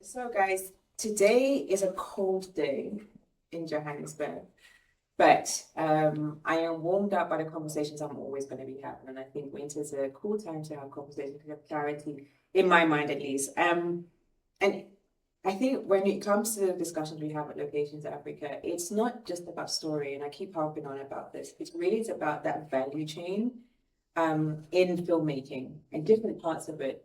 So, guys, today is a cold day in Johannesburg, but I am warmed up by the conversations I'm always going to be having, and I think winter's a cool time to have conversations to have clarity in my mind, at least. And I think when it comes to the discussions we have at Locations Africa, it's not just about story, and I keep harping on about this. It's really about that value chain in filmmaking and different parts of it.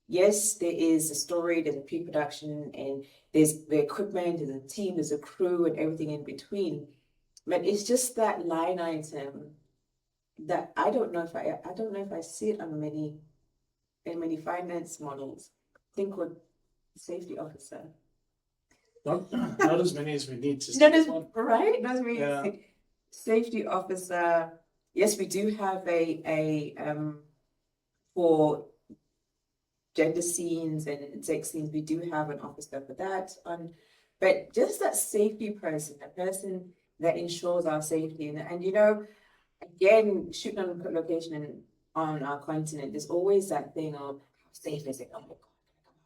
Yes, there is a story, there's a pre-production, and there's the equipment, there's a team, there's a crew, and everything in between. But it's just that line item that I don't know if I see it on many finance models. Think called safety officer. Not as many as we need to. Not as right? Not as many. Yeah. Safety officer. Yes, we do have a for gender scenes and sex scenes, we do have an officer for that. But just that safety person, a person that ensures our safety. And again, shooting on location and on our continent, there's always that thing of how safe is it? Oh my God,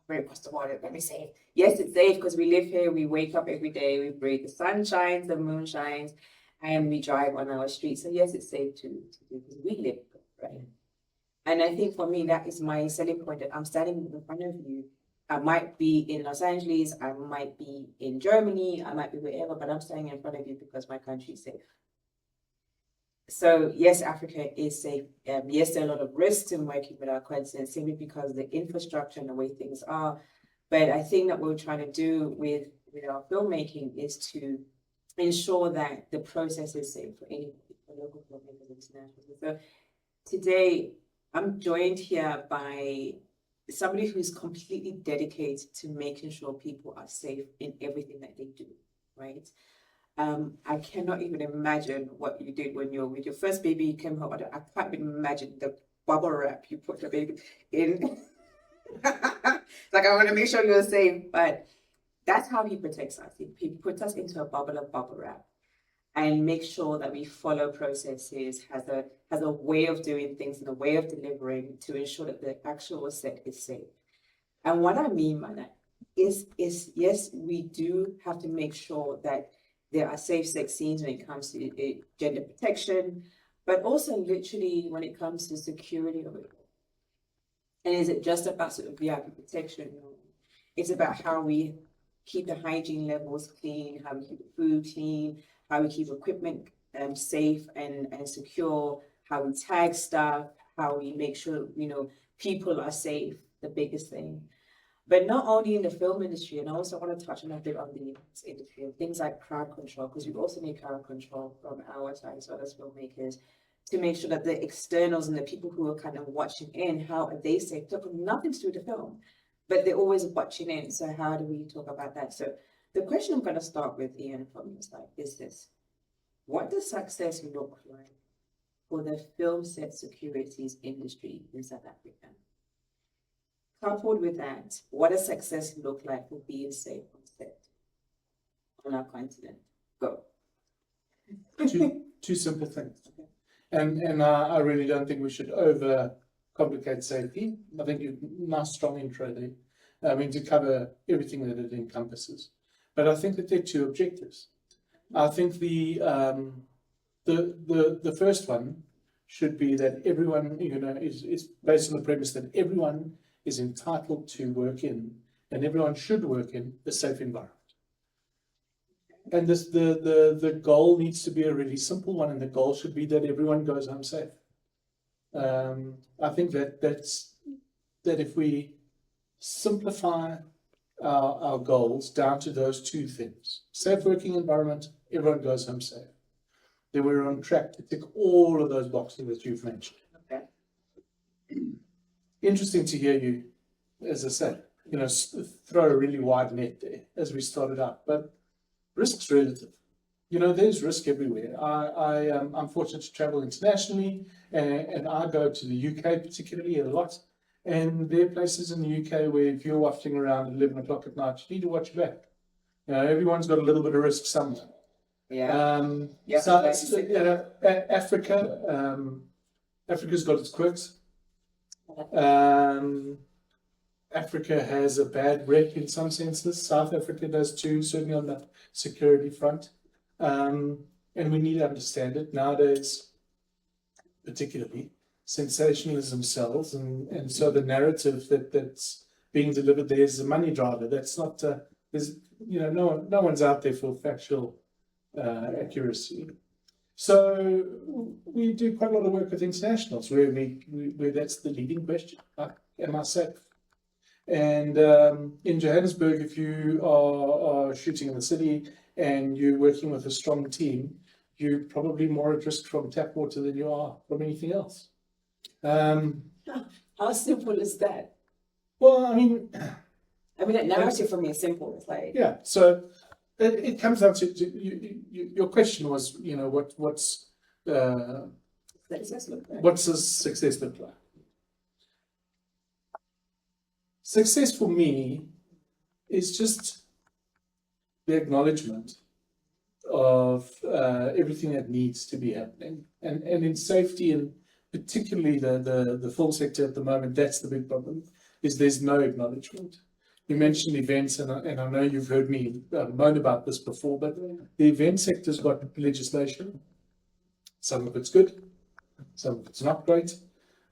very across the water, let me safe. Yes, it's safe because we live here, we wake up every day, we breathe, the sun shines, the moon shines, and we drive on our streets. So yes, it's safe to do because we live, right? And I think for me, that is my selling point that I'm standing in front of you. I might be in Los Angeles, I might be in Germany, I might be wherever, but I'm standing in front of you because my country is safe. So yes, Africa is safe. Yes, there are a lot of risks in working with our continent simply because of the infrastructure and the way things are. But I think that what we're trying to do with our filmmaking is to ensure that the process is safe for any for local filmmakers and international. So today, I'm joined here by somebody who's completely dedicated to making sure people are safe in everything that they do, right? I cannot even imagine what you did when you're with your first baby, you came home. I can't even imagine the bubble wrap you put the baby in. Like, I want to make sure you're safe, but that's how he protects us. He puts us into a bubble of bubble wrap and make sure that we follow processes, has a way of doing things and a way of delivering to ensure that the actual set is safe. And what I mean by that is yes, we do have to make sure that there are safe sex scenes when it comes to gender protection, but also literally when it comes to security of it. And is it just about sort of VIP protection? No. It's about how we keep the hygiene levels clean, how we keep the food clean, how we keep equipment safe and secure, how we tag stuff, how we make sure people are safe, the biggest thing. But not only in the film industry, and I also want to touch on a bit on the industry, things like crowd control, because we also need crowd control from our side, so as filmmakers, to make sure that the externals and the people who are kind of watching in, how are they safe? It's got nothing to do with the film, but they're always watching in. So how do we talk about that? So the question I'm going to start with, Iain, from your side is this: what does success look like for the film set securities industry in South Africa? Coupled with that, what does success look like for being safe on set on our continent? Go. Two simple things. And I really don't think we should overcomplicate safety. I think you've nice strong intro there. I mean, to cover everything that it encompasses. But I think that there are two objectives. I think the first one should be that everyone, is based on the premise that everyone is entitled to work in, and everyone should work in, a safe environment. And the goal needs to be a really simple one, and the goal should be that everyone goes home safe. I think that if we simplify our goals down to those two things, safe working environment, everyone goes home safe, then we're on track to tick all of those boxes that you've mentioned. Okay. Interesting to hear you, as I said, throw a really wide net there as we started out, but risk's relative. There's risk everywhere. I'm fortunate to travel internationally, and I go to the UK particularly a lot. And there are places in the UK where if you're wafting around at 11 o'clock at night, you need to watch your back. Everyone's got a little bit of risk somewhere. Yeah. Africa's got its quirks. Africa has a bad rep in some senses. South Africa does too, certainly on the security front. And we need to understand it. Nowadays, particularly, sensationalism sells, and so the narrative that's being delivered there is a money driver. That's not, there's, no one's out there for factual accuracy. So we do quite a lot of work with internationals where where that's the leading question. Am I safe? And in Johannesburg, if you are shooting in the city and you're working with a strong team, you're probably more at risk from tap water than you are from anything else. How simple is that? Well, I mean, that narrative for me is simple. It's like, yeah. So it comes down to your question was, what's success look like? what's a success look like? Success for me is just the acknowledgement of everything that needs to be happening, and in safety, and particularly the full sector at the moment, that's the big problem, is there's no acknowledgement. You mentioned events, and I know you've heard me moan about this before, but the event sector's got legislation. Some of it's good, some of it's not great.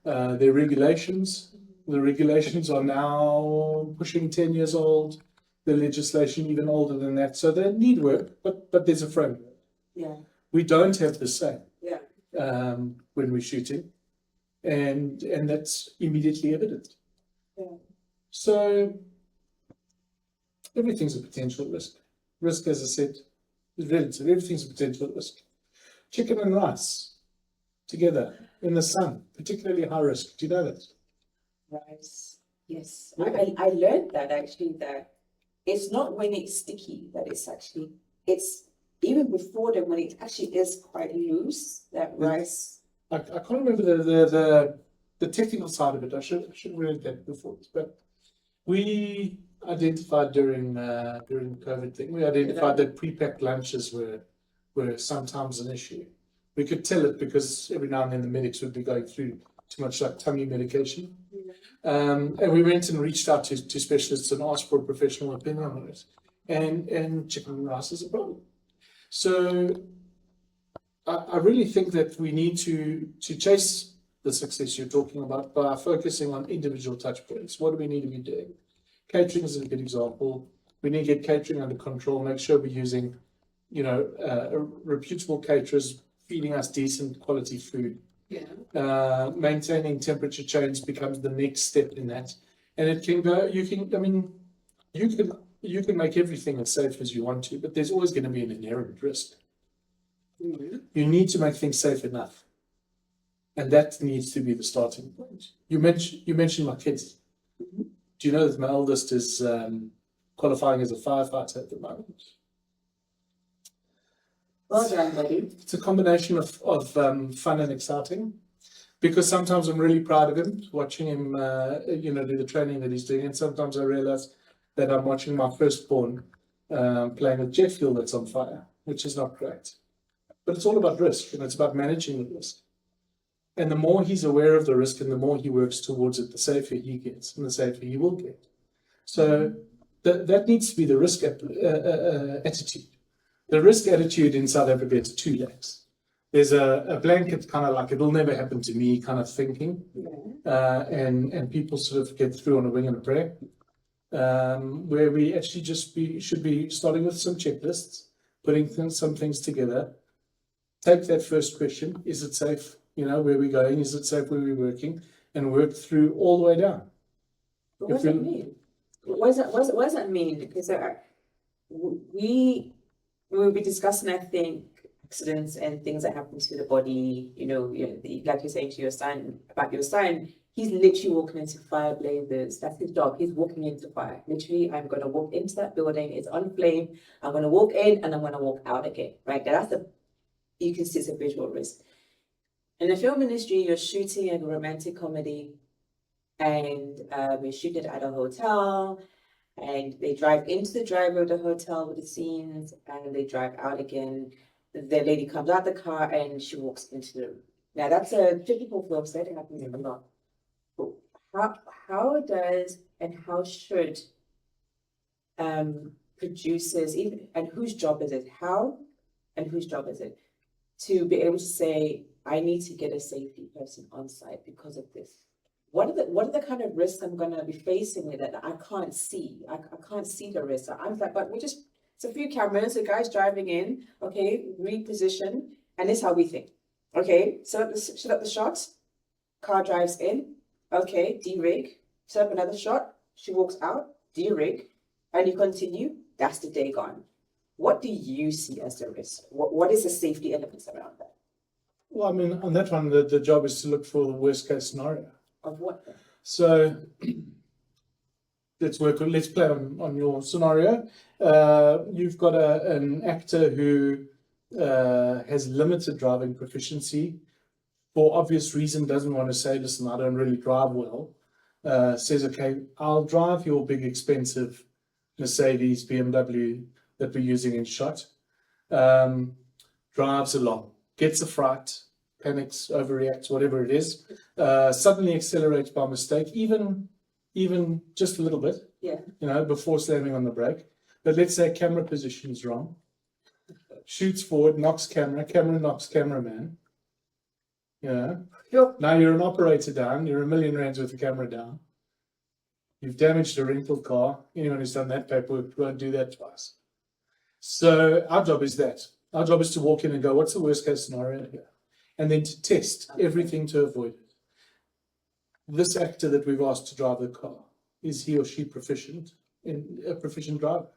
There are regulations. The regulations are now pushing 10 years old. The legislation even older than that. So they need work, but there's a framework. Yeah. We don't have the same. Yeah. When we're shooting, and that's immediately evident. Yeah. So everything's a potential risk. Risk, as I said, is relative. Everything's a potential risk. Chicken and rice together in the sun, particularly high risk. Do you know that? Rice. Yes. Yeah. I learned that actually, that it's not when it's sticky that it's even before that, when it actually is quite loose, that rice. I can't remember the technical side of it. I should have read that before. But we identified during COVID thing, we identified that pre-packed lunches were sometimes an issue. We could tell it because every now and then the medics would be going through too much like tummy medication. And we went and reached out to specialists and asked for a professional opinion on it. And chicken and rice is a problem. So I really think that we need to chase the success you're talking about by focusing on individual touch points. What do we need to be doing? Catering is a good example. We need to get catering under control, make sure we're using, reputable caterers feeding us decent quality food. Yeah. Maintaining temperature change becomes the next step in that. And it can go, you can make everything as safe as you want to, but there's always going to be an inherent risk. Mm-hmm. You need to make things safe enough. And that needs to be the starting point. You mentioned my kids. Mm-hmm. Do you know that my eldest is qualifying as a firefighter at the moment? Well done, buddy. It's a combination of fun and exciting, because sometimes I'm really proud of him, watching him, do the training that he's doing, and sometimes I realize that I'm watching my firstborn playing with jet fuel that's on fire, which is not great. But it's all about risk, and it's about managing the risk. And the more he's aware of the risk and the more he works towards it, the safer he gets and the safer he will get. So that needs to be the risk attitude. The risk attitude in South Africa is two legs. There's a blanket kind of like it'll never happen to me kind of thinking, and people sort of get through on a wing and a prayer, where we actually should be starting with some checklists, putting some things together. Take that first question: is it safe? Where we're going? Is it safe where we're working? And work through all the way down. What does that mean? What does that mean? Because we will be discussing, I think, accidents and things that happen to the body. Like you're saying to your son about your son, he's literally walking into fire blazes. That's his job. He's walking into fire. Literally, I'm going to walk into that building. It's on flame. I'm going to walk in and I'm going to walk out again. Right? You can see it's a visual risk. In the film industry, you're shooting a romantic comedy, and you're shooting at a hotel, and they drive into the driveway of the hotel with the scenes, and they drive out again. The lady comes out the car and she walks into the room. Now that's a typical film set. It happens a lot. But how does and how should producers, even, and whose job is it? How and whose job is it to be able to say, I need to get a safety person on site because of this? What are the kind of risks I'm gonna be facing with it that I can't see? I can't see the risks. I'm like, but it's a few cameras, the guy's driving in, okay, reposition, and this is how we think. Okay, set up the shots, car drives in, okay, de-rig, set up another shot, she walks out, de-rig, and you continue, that's the day gone. What do you see as the risk? What is the safety elements around that? Well, I mean, on that one, the job is to look for the worst case scenario. Of what then? So let's play on your scenario. You've got an actor who has limited driving proficiency, for obvious reason, doesn't want to say, listen, I don't really drive well. Says, okay, I'll drive your big expensive Mercedes, BMW that we're using in shot. Drives along, gets a fright, panics, overreacts, whatever it is, suddenly accelerates by mistake, even just a little bit, before slamming on the brake. But let's say camera position is wrong, shoots forward, knocks camera knocks cameraman. Now you're an operator down, you're R1 million worth of camera down. You've damaged a rental car. Anyone who's done that paperwork won't do that twice. So our job is that. Our job is to walk in and go, what's the worst case scenario here? And then to test everything to avoid it. This actor that we've asked to drive the car, is he or she proficient driver?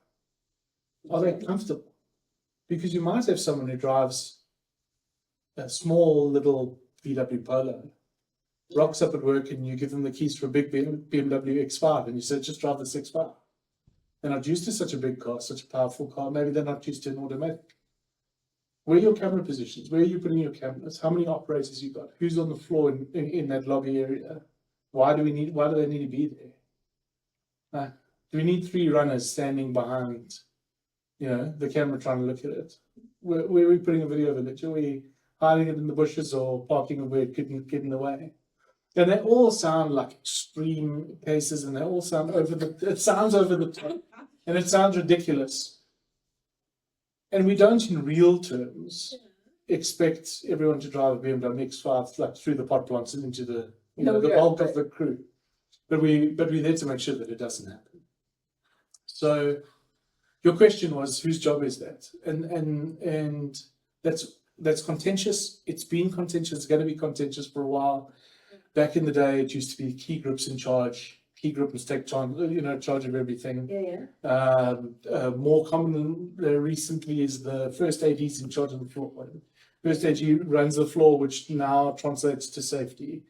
Are they comfortable? Because you might have someone who drives a small little VW Polo, rocks up at work, and you give them the keys for a big BMW X5, and you say, just drive this X5. They're not used to such a big car, such a powerful car. Maybe they're not used to an automatic. Where are your camera positions? Where are you putting your cameras? How many operators you got? Who's on the floor in that lobby area? Why do they need to be there? Do we need 3 runners standing behind, the camera trying to look at it? Where are we putting a video of it? Are we hiding it in the bushes or parking it where it couldn't get in the way? And they all sound like extreme cases, and they all sound it sounds over the top, and it sounds ridiculous. And we don't, in real terms, expect everyone to drive a BMW X5 like through the pot plants and into the bulk of the crew. But we're there to make sure that it doesn't happen. So your question was, whose job is that? And that's contentious. It's been contentious. It's going to be contentious for a while. Back in the day, it used to be key groups in charge. Key group must take charge of everything. More common recently is the first AD's in charge of the floor. First AD runs the floor, which now translates to safety.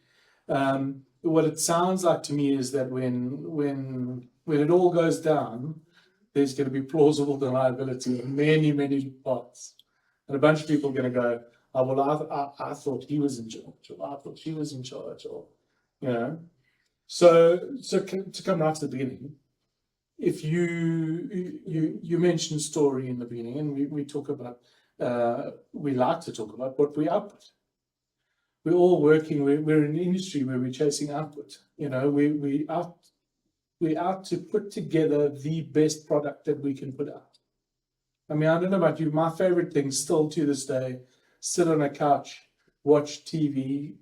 What it sounds like to me is that when it all goes down, there's going to be plausible deniability in many, many parts. And a bunch of people are going to go, oh, well, I thought he was in charge, or I thought she was in charge, or, So to come right to the beginning, if you mentioned story in the beginning, and we talk about, we like to talk about what we output. We're all working, we're in an industry where we're chasing output. We're out to put together the best product that we can put out. I mean, I don't know about you, my favorite thing still to this day, sit on a couch, watch TV,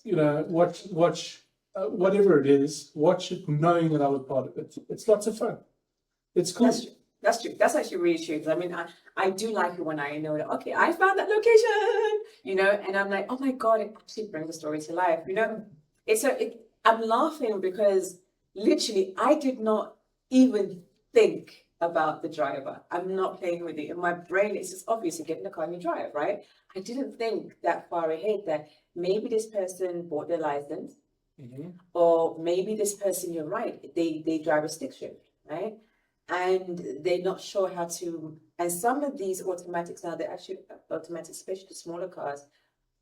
watch whatever it is, watch it knowing that I was part of it. It's lots of fun. It's cool. That's true. That's actually really true. I mean, I do like it when I know that, okay, I found that location, and I'm like, oh my God, it actually brings the story to life. I'm laughing because literally I did not even think about the driver. I'm not playing with it. In my brain, it's just obviously get in the car and you drive, right? I didn't think that far ahead that maybe this person bought their license, or maybe this person, you're right, they drive a stick shift, right? And they're not sure how to, and some of these automatics now, they're actually automatic, especially the smaller cars,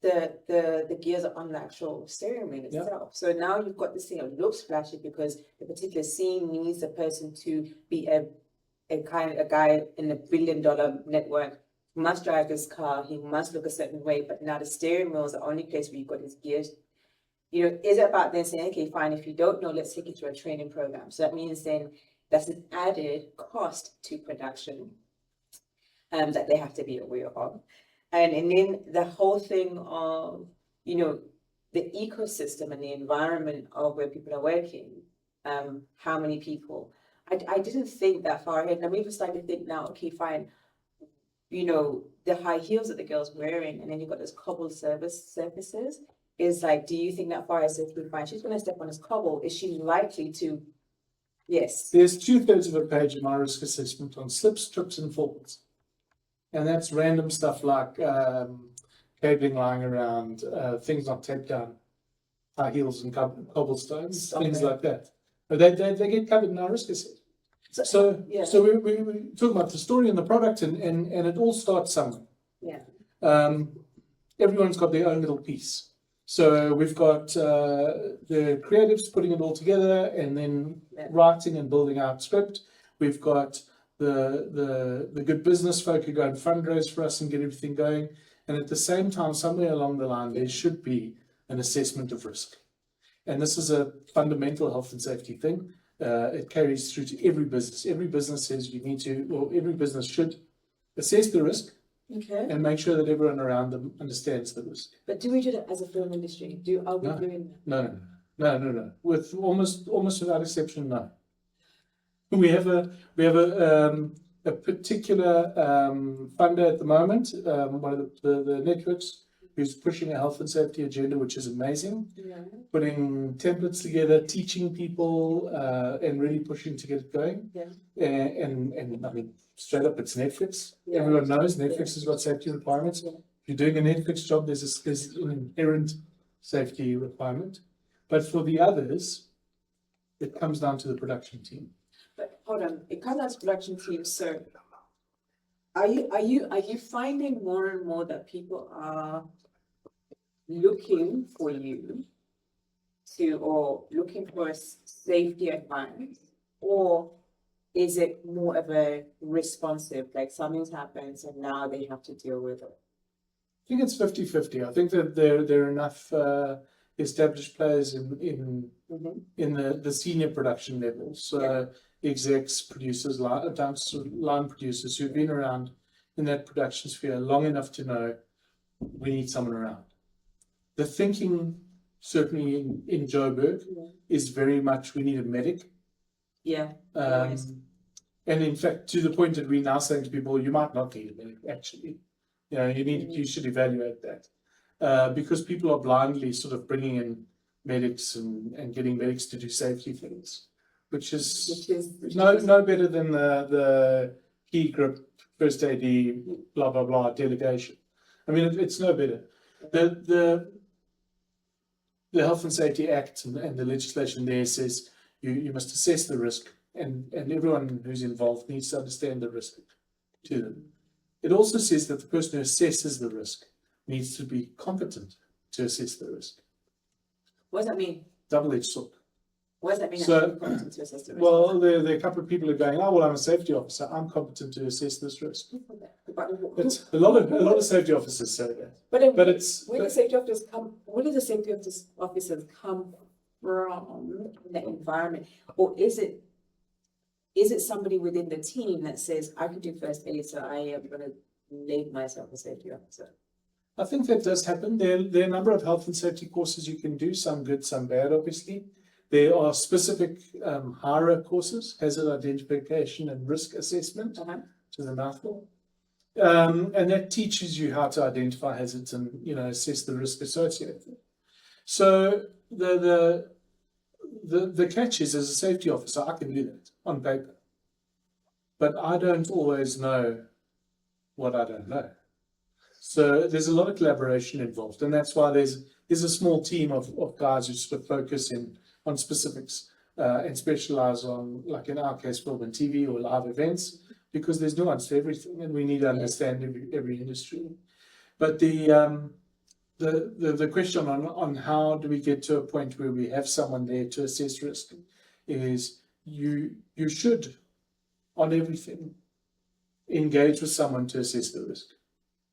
the gears are on the actual steering wheel itself. So now you've got this thing that looks flashy because the particular scene needs a person to be a guy in $1 billion network, must drive this car, he must look a certain way, but now the steering wheel is the only place where you've got his gears. is it about then saying, okay, fine, if you don't know, let's take you through a training program. So that means then that's an added cost to production that they have to be aware of. And then the whole thing of, the ecosystem and the environment of where people are working, how many people. I didn't think that far ahead. And I'm even starting to think now, okay, fine, the high heels that the girl's wearing, and then you've got those cobbled surfaces. Is like, do you think that far as if we find she's going to step on this cobble, is she likely to? Yes. There's 2/3 of a page in my risk assessment on slips, trips, and falls. And that's random stuff like cabling lying around, things not taped down, high heels and cobblestones, things like that. But they get covered in our risk assessment. So we talk about the story and the product, and it all starts somewhere. Yeah. Everyone's got their own little piece. So we've got the creatives putting it all together and then writing and building out script. We've got the good business folk who go and fundraise for us and get everything going. And at the same time, somewhere along the line, there should be an assessment of risk. And this is a fundamental health and safety thing. It carries through to every business. Every business says you need to, or every business should assess the risk. Okay. And make sure that everyone around them understands the risk. But do we do that as a film industry? Are we doing that? No. With almost without exception, no. We have a particular funder at the moment, one of the networks, who's pushing a health and safety agenda, which is amazing. Yeah. Putting templates together, teaching people, and really pushing to get it going. Yeah. And I mean, straight up, it's Netflix. Yeah. Everyone knows Netflix has got safety requirements. Yeah. If you're doing a Netflix job, there's an inherent safety requirement. But for the others, it comes down to the production team. But hold on, it comes down to production team. So are you finding more and more that people are looking for you or looking for a safety advice, or is it more of a responsive, like something's happened and now they have to deal with it? I think it's 50-50. I think that there are enough established players in the senior production levels, execs, producers, line producers who've been around in that production sphere long enough to know we need someone around. The thinking, certainly in Joburg, is very much we need a medic. Yeah. And in fact, to the point that we're now saying to people, you might not need a medic, actually. You should evaluate that. Because people are blindly sort of bringing in medics and getting medics to do safety things, which is no better than the key grip, first AD, blah, blah, blah, delegation. I mean, it's no better. The Health and Safety Act and the legislation there says you must assess the risk, and everyone who's involved needs to understand the risk to them. It also says that the person who assesses the risk needs to be competent to assess the risk. What does that mean? Double-edged sword. What does that mean? So, competent to assess the risk? well, there are a couple of people who are going, oh, well, I'm a safety officer. I'm competent to assess this risk. But a lot of safety officers say that. But when do the safety officers come from the environment, or is it somebody within the team that says, I can do first aid, so I am going to label myself a safety officer? I think that does happen. There are a number of health and safety courses you can do, some good, some bad, obviously. There are specific HIRA courses, hazard identification and risk assessment, to the mouthful. And that teaches you how to identify hazards and assess the risk associated. So the catch is, as a safety officer, I can do that on paper, but I don't always know what I don't know. So there's a lot of collaboration involved, and that's why there's a small team of guys who sort of focus on specifics and specialize on, like in our case, film and TV or live events, because there's nuance to everything, and we need to understand every industry. But the question on how do we get to a point where we have someone there to assess risk is you should, on everything, engage with someone to assess the risk.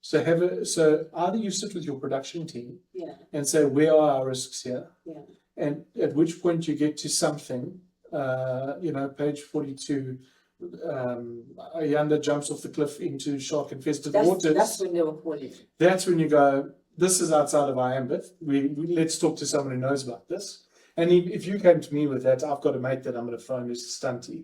So either you sit with your production team Yeah. and say, where are our risks here? Yeah. And at which point you get to something, page 42, Ayanda jumps off the cliff into shark-infested waters. That's when they were calling. That's when you go, this is outside of our ambit. Let's talk to someone who knows about this. And if you came to me with that, I've got a mate that I'm going to phone who's a stunty,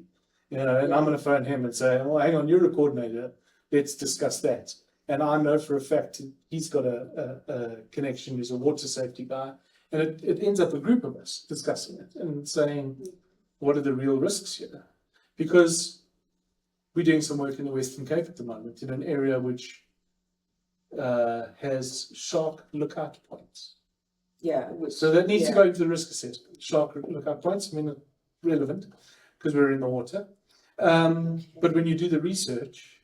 and I'm going to phone him and say, well, hang on, you're a coordinator. Let's discuss that. And I know for a fact he's got a connection, he's a water safety guy. And it ends up a group of us discussing it and saying, what are the real risks here? Because we're doing some work in the Western Cape at the moment in an area which has shark lookout points. Yeah. So that needs to go into the risk assessment. Shark lookout points, relevant because we're in the water. But when you do the research,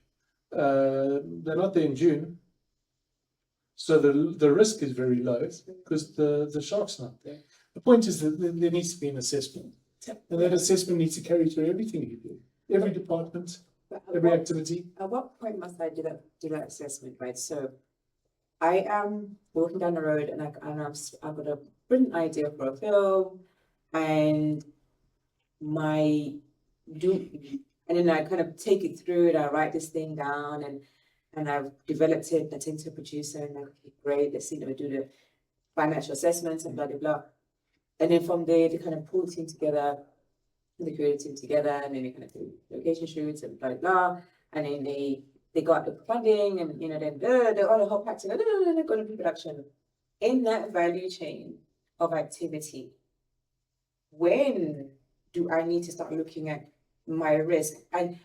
they're not there in June. So the risk is very low because the shark's not there. The point is that there needs to be an assessment. And that assessment needs to carry through everything you do, every department, every activity. At what point must I do that assessment, right? So I am walking down the road and I've got a brilliant idea for a film, and then I kind of take it through and I write this thing down and I've developed it and I take it to a producer and I'm like, okay, great, let's see, we do the financial assessments and blah, blah, blah. And then from there, they kind of pull the team together, the creative team together, and then they kind of do location shoots and blah, blah, blah. And then they got the funding and, then the whole pack together, they're going to do production. In that value chain of activity, when do I need to start looking at my risk? And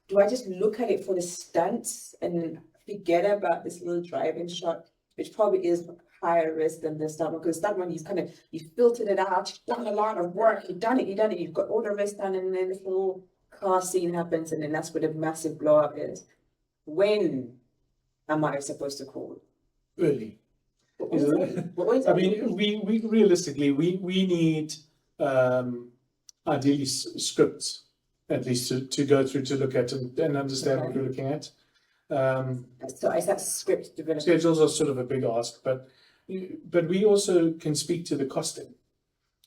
do I just look at it for the stunts and forget about this little driving shot, which probably is higher risk than the stunt one? Because stunt one, you've filtered it out, you've done a lot of work, you've done it, you've got all the risk done, and then this little car scene happens, and then that's where the massive blow up is. When am I supposed to call? Early. I mean, we realistically, we need ideally scripts, at least to go through to look at and understand what we're looking at. So is that script development? Schedules are sort of a big ask, but we also can speak to the costing.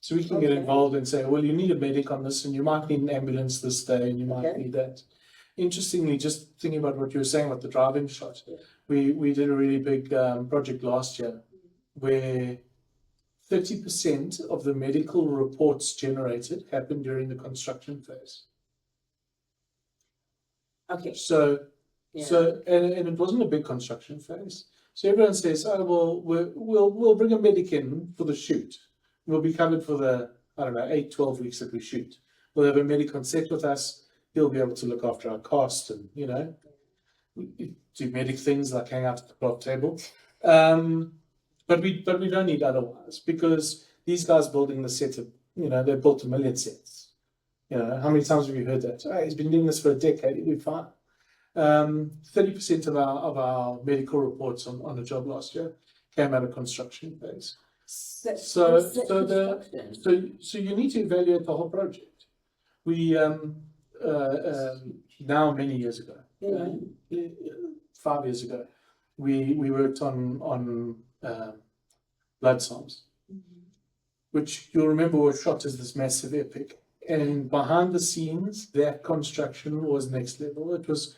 So we can get involved and say, well, you need a medic on this and you might need an ambulance this day and you might need that. Interestingly, just thinking about what you were saying about the driving shot, we did a really big project last year where 30% of the medical reports generated happened during the construction phase. Okay. So and it wasn't a big construction phase. So everyone says, oh, well, we'll bring a medic in for the shoot. We'll be covered for the, 8-12 weeks that we shoot. We'll have a medic on set with us. He'll be able to look after our cast and, do medic things like hang out at the craft table. But we don't need otherwise, because these guys building the set, they built 1 million sets. How many times have you heard that? Oh, he's been doing this for a decade, we're fine. 30% of our medical reports on a job last year came out of construction phase. So you need to evaluate the whole project. We now many years ago, 5 years ago, we worked on blood samples, which you'll remember was shot as this massive epic. And behind the scenes, that construction was next level. It was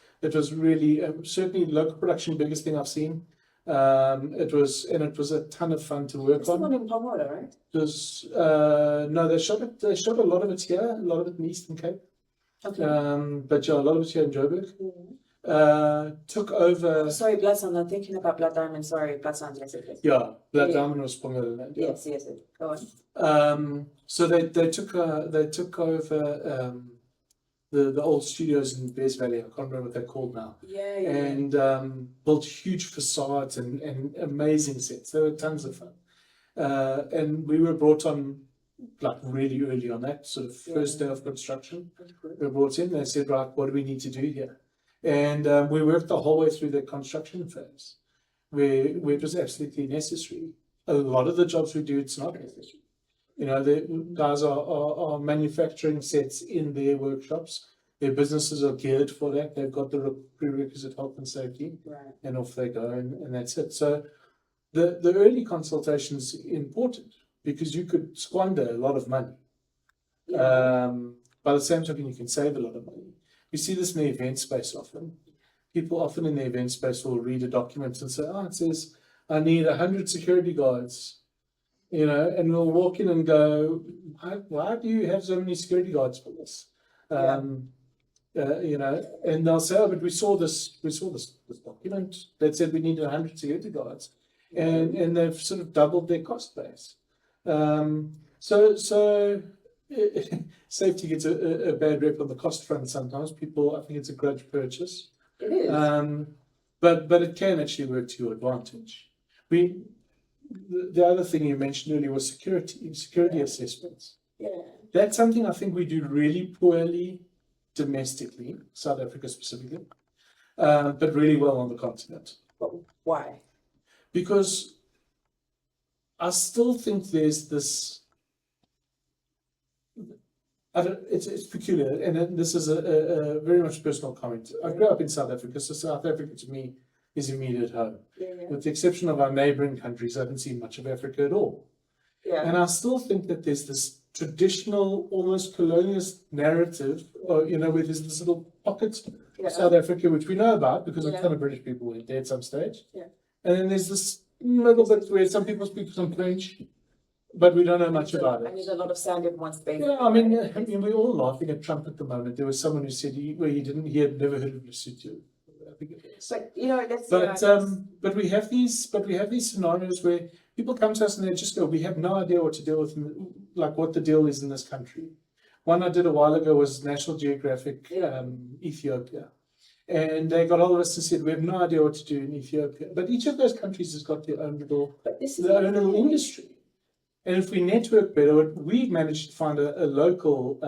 really certainly local production, biggest thing I've seen. It was a ton of fun to work on. One in Palmyra, right? It was no, they shot a lot of it here, a lot of it in Eastern Cape. Okay. But yeah, a lot of it here in Joburg. Took over. Sorry, Blood Sound. I'm thinking about Blood Diamond. Sorry, Blood Sound. Yes, it is. Yeah, Blood Diamond was sprung out of that. Yeah. Yes. Go on. So they took over the old studios in Bears Valley. I can't remember what they're called now. Yeah. And built huge facades and amazing sets. They were tons of fun. And we were brought on like really early on that sort of first day of construction. We were brought in. They said, right, what do we need to do here? And we worked the whole way through the construction phase, where it was absolutely necessary. A lot of the jobs we do, it's not necessary. The guys are manufacturing sets in their workshops. Their businesses are geared for that. They've got the prerequisite health and safety, Right. and off they go, and that's it. So the early consultation is important because you could squander a lot of money. Yeah. By the same token, you can save a lot of money. We see this in the event space often. People often in the event space will read a document and say, oh, it says, I need 100 security guards, and we'll walk in and go, why do you have so many security guards for this? And they'll say, oh, but we saw this document that said we needed 100 security guards, and they've sort of doubled their cost base. So safety gets a bad rep on the cost front sometimes. People, I think it's a grudge purchase. It is. But it can actually work to your advantage. The other thing you mentioned earlier was security assessments. Yeah. That's something I think we do really poorly domestically, South Africa specifically, but really well on the continent. But why? Because I still think there's this, it's peculiar, and this is a very much personal comment. I grew up in South Africa, so South Africa to me is immediate home. Yeah. With the exception of our neighboring countries, I haven't seen much of Africa at all. Yeah. And I still think that there's this traditional, almost colonialist narrative, where there's this little pocket of South Africa, which we know about because a ton of British people went there at some stage. Yeah. And then there's this little bit where some people speak some French, but we don't know much about it. And there's a lot of sound in one space. Yeah, I mean, we're all laughing at Trump at the moment. There was someone who said he had never heard of Lesotho. I think it is. But we have these scenarios where people come to us and they just go, we have no idea what to deal with, like what the deal is in this country. One I did a while ago was National Geographic Ethiopia. And they got all of us and said, we have no idea what to do in Ethiopia. But each of those countries has got their own little industry. And if we network better, we managed to find a local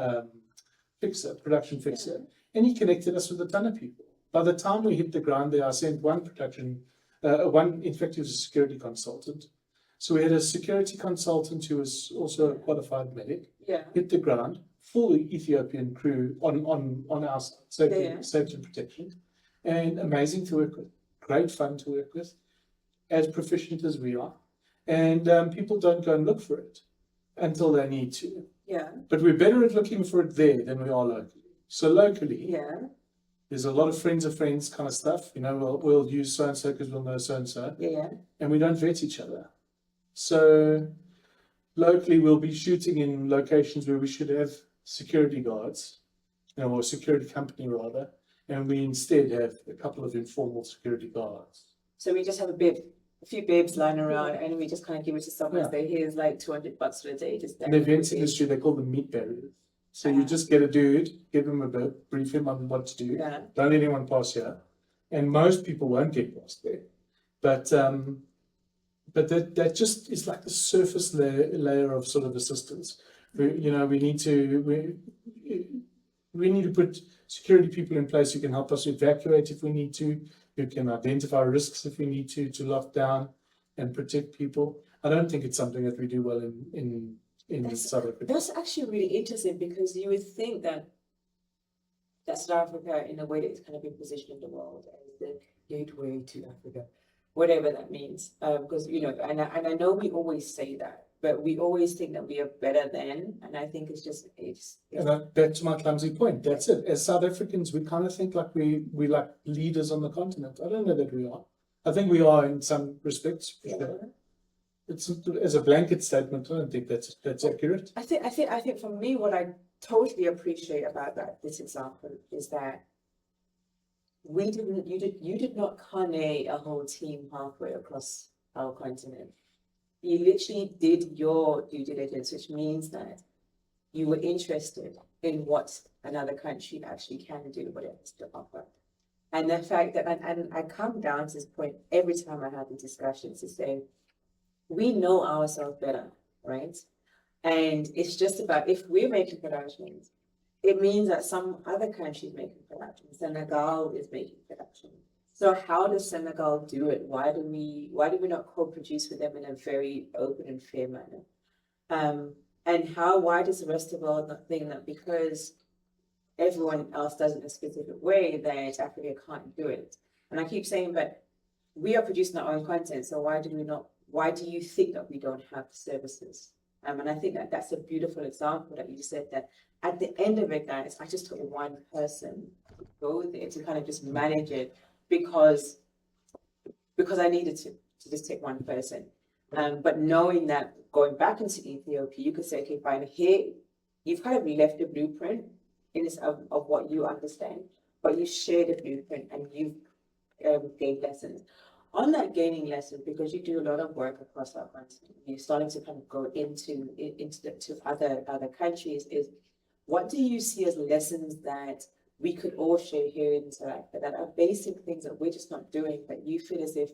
production fixer, and he connected us with a ton of people. By the time we hit the ground there, I sent in fact, he was a security consultant. So we had a security consultant who was also a qualified medic, hit the ground, full Ethiopian crew on our side, safety and protection, and amazing to work with, great fun to work with, as proficient as we are. And people don't go and look for it until they need to. Yeah. But we're better at looking for it there than we are locally. So locally, there's a lot of friends of friends kind of stuff. We'll use so and so because we'll know so and so. Yeah. And we don't vet each other. So locally, we'll be shooting in locations where we should have security guards, or a security company rather, and we instead have a couple of informal security guards. So we just have a few babes lying around, and we just kind of give it to someone and say, here's like $200 for a day. Just in the events industry, they call them meat barriers. So you just get a dude, give him a bit, brief him on what to do. Yeah. Don't let anyone pass here. And most people won't get past there. But that just is like the surface layer of sort of assistance. We need to put security people in place who can help us evacuate if we need to, who can identify risks if we need to lock down and protect people. I don't think it's something that we do well in South Africa. That's actually really interesting, because you would think that South Africa, in a way, that's kind of been positioned in the world as the gateway to Africa, whatever that means. Because and I know we always say that, but we always think that we are better than, and I think it's and back to my clumsy point. That's it. As South Africans, we kind of think like we like leaders on the continent. I don't know that we are. I think we are in some respects. For sure. It's as a blanket statement. I don't think that's accurate. I think for me, what I totally appreciate about this example is that you did not carnet a whole team halfway across our continent. You literally did your due diligence, which means that you were interested in what another country actually can do, what it has to offer. And the fact that, and I come down to this point every time I have the discussions to say, we know ourselves better, right? And it's just about, if we're making productions, it means that some other country is making productions. Senegal is making productions. So how does Senegal do it? Why do we not co-produce with them in a very open and fair manner? And why does the rest of the world not think that because everyone else does it in a specific way, then Africa can't do it. And I keep saying, but we are producing our own content, so why do you think that we don't have the services? And I think that that's a beautiful example that you just said, that at the end of it, guys, I just took one person to go there to kind of just manage it because I needed to just take one person. But knowing that going back into Ethiopia, you could say, okay, fine, here you've kind of left the blueprint in this of what you understand, but you share the blueprint and you've gained lessons. On that gaining lesson, because you do a lot of work across our continent, you're starting to kind of go into other countries. Is what do you see as lessons that we could all share here in South Africa that are basic things that we're just not doing, but you feel as if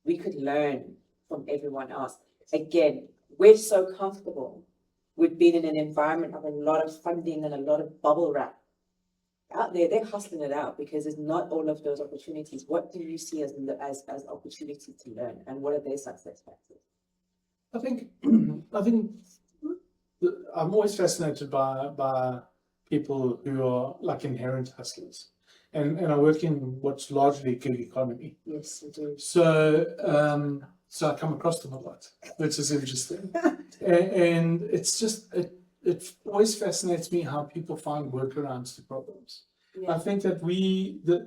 we could learn from everyone else? Again, we're so comfortable with being in an environment of a lot of funding and a lot of bubble wrap. Out there, they're hustling it out because there's not all of those opportunities. What do you see as opportunity to learn, and what are their success factors? I think I'm always fascinated by people who are like inherent hustlers, and I work in what's largely gig economy. Yes, you do. So I come across them a lot, which is interesting, and it's just it always fascinates me how people find workarounds to problems. Yeah. I think that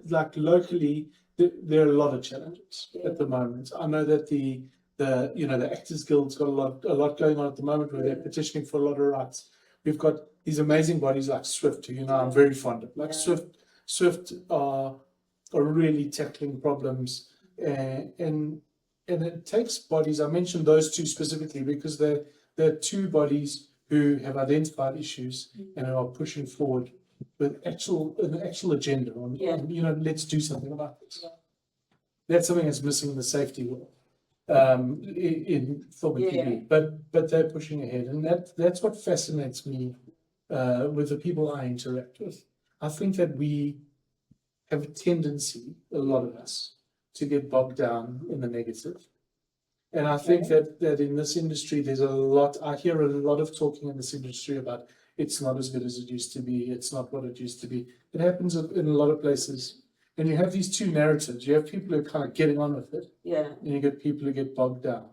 like locally, there are a lot of challenges at the moment. I know that the Actors Guild's got a lot going on at the moment where they're petitioning for a lot of rights. We've got these amazing bodies like Swift, who I'm very fond of. Like Swift are really tackling problems, and it takes bodies. I mentioned those two specifically because they're two bodies who have identified issues and are pushing forward with an actual agenda on let's do something about this. Yeah. That's something that's missing in the safety world in film and TV, but they're pushing ahead, and that's what fascinates me with the people I interact with. I think that we have a tendency, a lot of us, to get bogged down in the negative. And I think that in this industry, I hear a lot of talking in this industry about it's not as good as it used to be. It's not what it used to be. It happens in a lot of places. And you have these two narratives. You have people who are kind of getting on with it. Yeah. And you get people who get bogged down.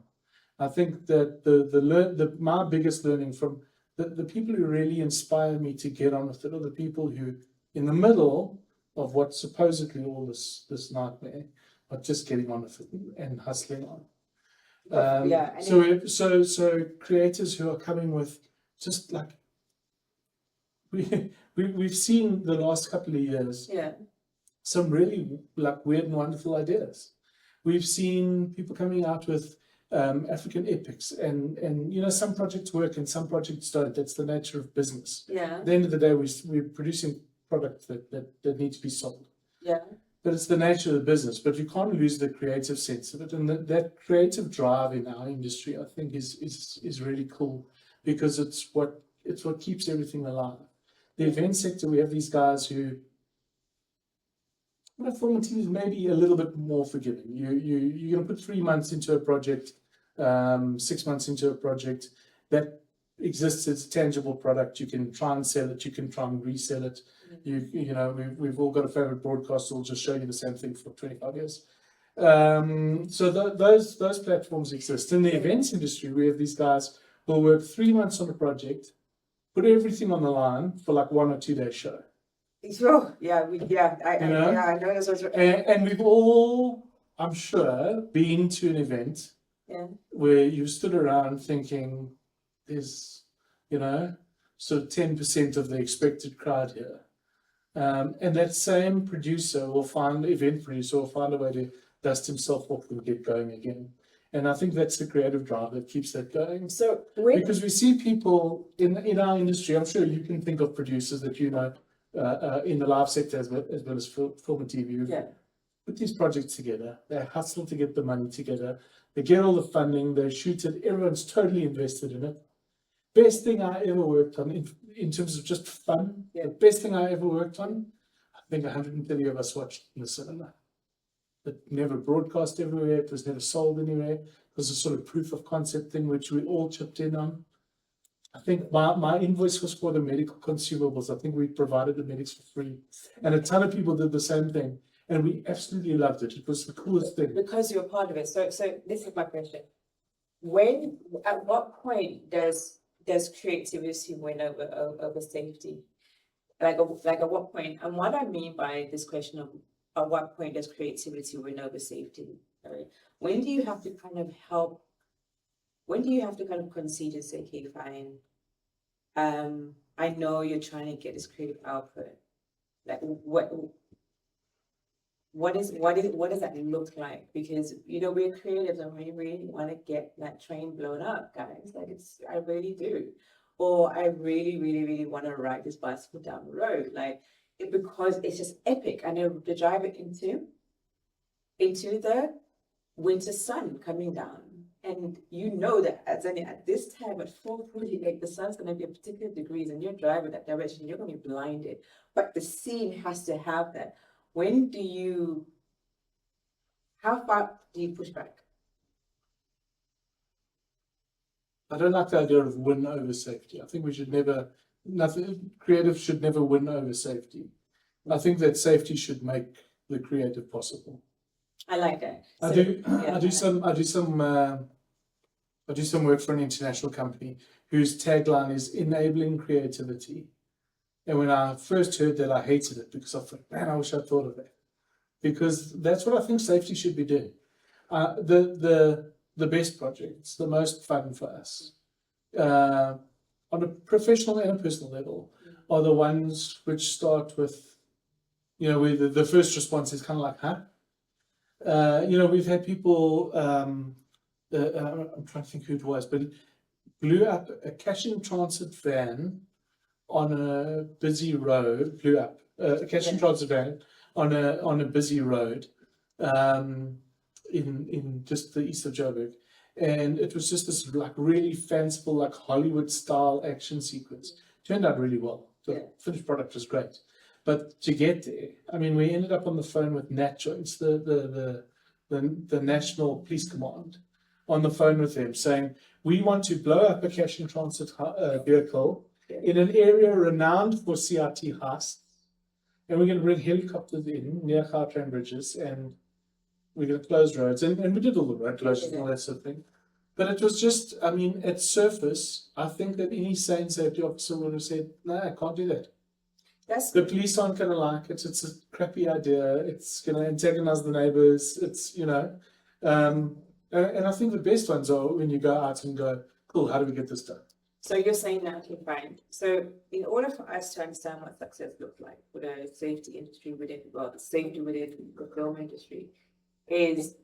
I think that my biggest learning from the people who really inspire me to get on with it are the people who, in the middle of what's supposedly all this nightmare, are just getting on with it and hustling on. So creators who are coming with just like we've seen the last couple of years, some really like weird and wonderful ideas. We've seen people coming out with African epics, and some projects work and some projects don't. That's the nature of business. Yeah. At the end of the day, we're producing products that need to be sold. Yeah. But it's the nature of the business. But you can't lose the creative sense of it, and that creative drive in our industry, I think, is really cool because it's what keeps everything alive. The event sector, we have these guys who, film and TV is maybe a little bit more forgiving. You're going to put 3 months into a project, 6 months into a project that exists as a tangible product. You can try and sell it. You can try and resell it. We've all got a favorite broadcaster who'll just show you the same thing for 25 years. So those platforms exist. In the events industry, we have these guys who will work 3 months on a project, put everything on the line for like 1 or 2 day show. Sure. I know this was. And we've all, I'm sure, been to an event where you stood around thinking, there's, sort of 10% of the expected crowd here. And that same event producer will find a way to dust himself off and get going again. And I think that's the creative drive that keeps that going. So because we see people in our industry, I'm sure you can think of producers that in the live sector as well as film and TV. Put these projects together. They hustle to get the money together. They get all the funding. They shoot it. Everyone's totally invested in it. Best thing I ever worked on in terms of just fun. The best thing I ever worked on. I think 130 of us watched in the cinema. It never broadcast everywhere. It was never sold anywhere. It was a sort of proof of concept thing which we all chipped in on. I think my invoice was for the medical consumables. I think we provided the medics for free. And a ton of people did the same thing. And we absolutely loved it. It was the coolest thing. Because you're part of it. So this is my question. At what point does creativity win over safety? Like at what point? And what I mean by this question of at what point does creativity win over safety? Right? When do you have to kind of help? When do you have to kind of concede and say, okay, fine. I know you're trying to get this creative output. Like what does that look like? Because we're creatives and we really want to get that train blown up, guys. Like I really do. Or I really, really, really want to ride this bicycle down the road. Because it's just epic. I know to drive it into the winter sun coming down. And that at this time at 4:40, the sun's going to be a particular degrees and you're driving that direction, you're going to be blinded. But the scene has to have that. How far do you push back? I don't like the idea of win over safety. I think creative should never win over safety. I think that safety should make the creative possible. I like that. I do some work for an international company whose tagline is enabling creativity. And when I first heard that, I hated it because I thought, man, I wish I'd thought of that. Because that's what I think safety should be doing. The best projects, the most fun for us, on a professional and a personal level, are the ones which start with, where the first response is kind of like, huh? We've had people, I'm trying to think who it was, but blew up a cash in transit van on a busy road, blew up a cash in transit van on a busy road in just the east of Joburg. And it was just this really fanciful, Hollywood style action sequence. Turned out really well. The finished product was great. But to get there, we ended up on the phone with NatJoints, the National Police Command, on the phone with them saying, we want to blow up a cash in transit vehicle in an area renowned for CRT heists. And we're going to bring helicopters in near Gautrain bridges and we're going to close roads. And we did all the road closures and all that sort of thing. But it was just, at surface, I think that any sane safety officer would have said, no, I can't do that. The police aren't going to like it. It's a crappy idea. It's going to antagonize the neighbors. And I think the best ones are when you go out and go, cool, how do we get this done? So you're saying that, okay, fine. So in order for us to understand what success looks like for the safety industry the safety within the film industry is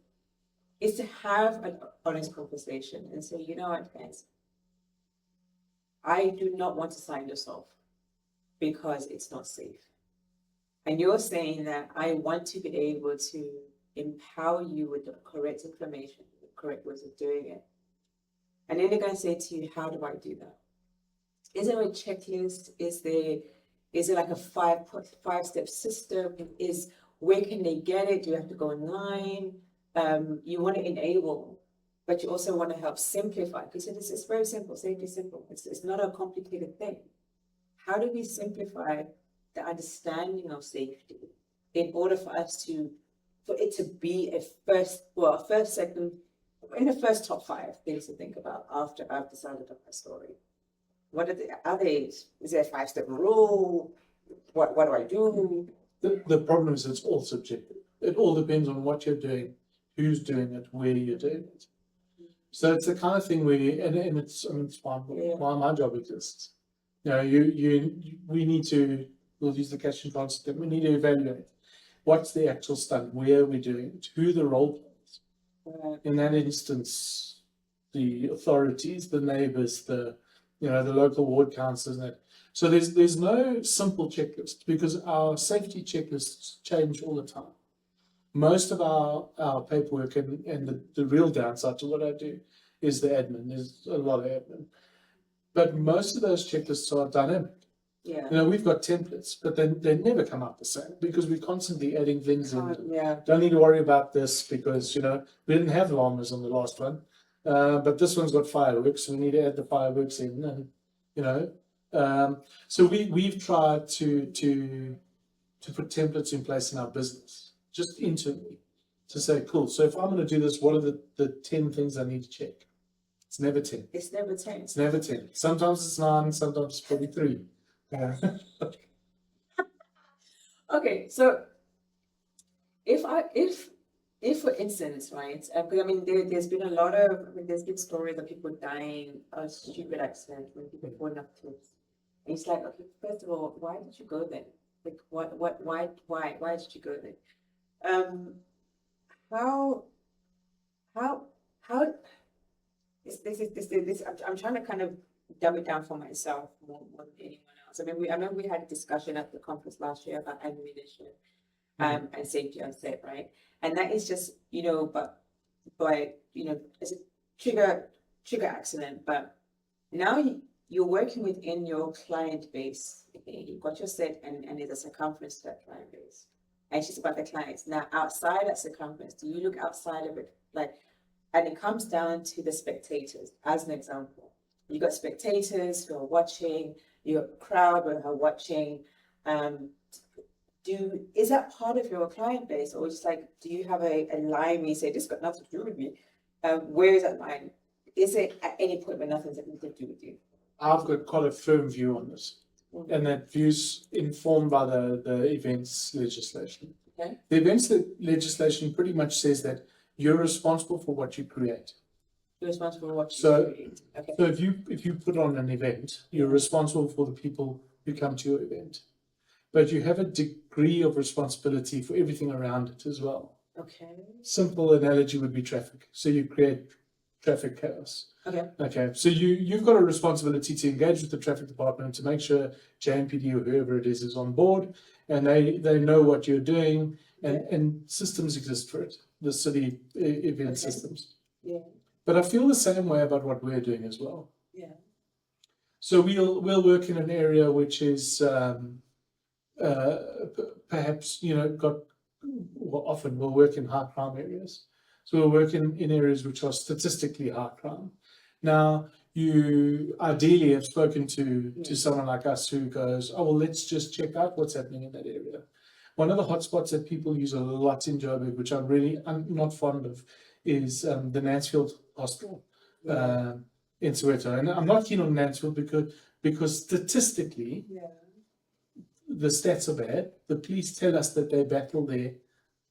to have an honest conversation and say, you know what, guys, I do not want to sign this off because it's not safe. And you're saying that I want to be able to empower you with the correct information, the correct ways of doing it. And then they're going to say to you, how do I do that? Is there a checklist? Is it like a five-step system? Where can they get it? Do you have to go online? You want to enable, but you also want to help simplify. Because it's very simple, safety is simple. It's not a complicated thing. How do we simplify the understanding of safety in order for it to be a second, in the first top 5 things to think about after I've decided on my story? What are they? Is there a 5-step rule? What do I do? The problem is it's all subjective. It all depends on what you're doing, who's doing it, where you're doing it. So it's the kind of thing where, and it's why my job exists. We need to, we'll use the cash in transit, we need to evaluate what's the actual stunt, where are we doing it, who the role plays. In that instance, the authorities, the neighbours, the local ward councillors, and that. So there's no simple checklist because our safety checklists change all the time. Most of our paperwork and the real downside to what I do is the admin. There's a lot of admin. But most of those checklists are dynamic. Yeah. We've got templates, but they never come out the same because we're constantly adding things in. Yeah. Don't need to worry about this because, we didn't have llamas on the last one. But this one's got fireworks, so we need to add the fireworks in. you know. So we've tried to put templates in place in our business, just internally, to say, cool, so if I'm going to do this, what are the 10 things I need to check? It's never 10. It's never 10. It's never 10. Sometimes it's 9, sometimes it's probably 3. Okay, so if for instance, right, because I mean, there's been a lot of, there's been stories of people dying of stupid accidents when people falling off cliffs. And it's like, okay, first of all, why did you go there? Like, why did you go there? How, how, how, this, I'm trying to kind of dumb it down for myself more than anyone else. I remember we had a discussion at the conference last year about ammunition. And safety on set, right? And that is just, but it's a trigger accident. But now you're working within your client base. Okay? You've got your set, and there's a circumference to that client base. And it's just about the clients. Now, outside that circumference, do you look outside of it? And it comes down to the spectators, as an example. You got spectators who are watching, you got a crowd who are watching. Is that part of your client base, or just do you have a line where you say, this got nothing to do with me? Where is that line? Is it at any point where nothing's anything to do with you? I've got quite a firm view on this, and that view's informed by the events legislation. Okay. The events legislation pretty much says that you're responsible for what you create. You're responsible for what you create. Okay. So if you put on an event, you're responsible for the people who come to your event. But you have a degree of responsibility for everything around it as well. Okay. Simple analogy would be traffic. So you create traffic chaos. Okay. Okay. So you've got a responsibility to engage with the traffic department to make sure JMPD or whoever it is on board, and they know what you're doing, and systems exist for it. The city event systems. Yeah. But I feel the same way about what we're doing as well. Yeah. So we'll work in an area which is perhaps often we'll work in high crime areas. So we'll work in areas which are statistically high crime. Now, you ideally have spoken to someone like us who goes, oh, well, let's just check out what's happening in that area. One of the hotspots that people use a lot in Joburg, which I'm not fond of, is the Mansfield Hostel in Soweto. And I'm not keen on Mansfield because statistically, the stats are bad. The police tell us that they battle there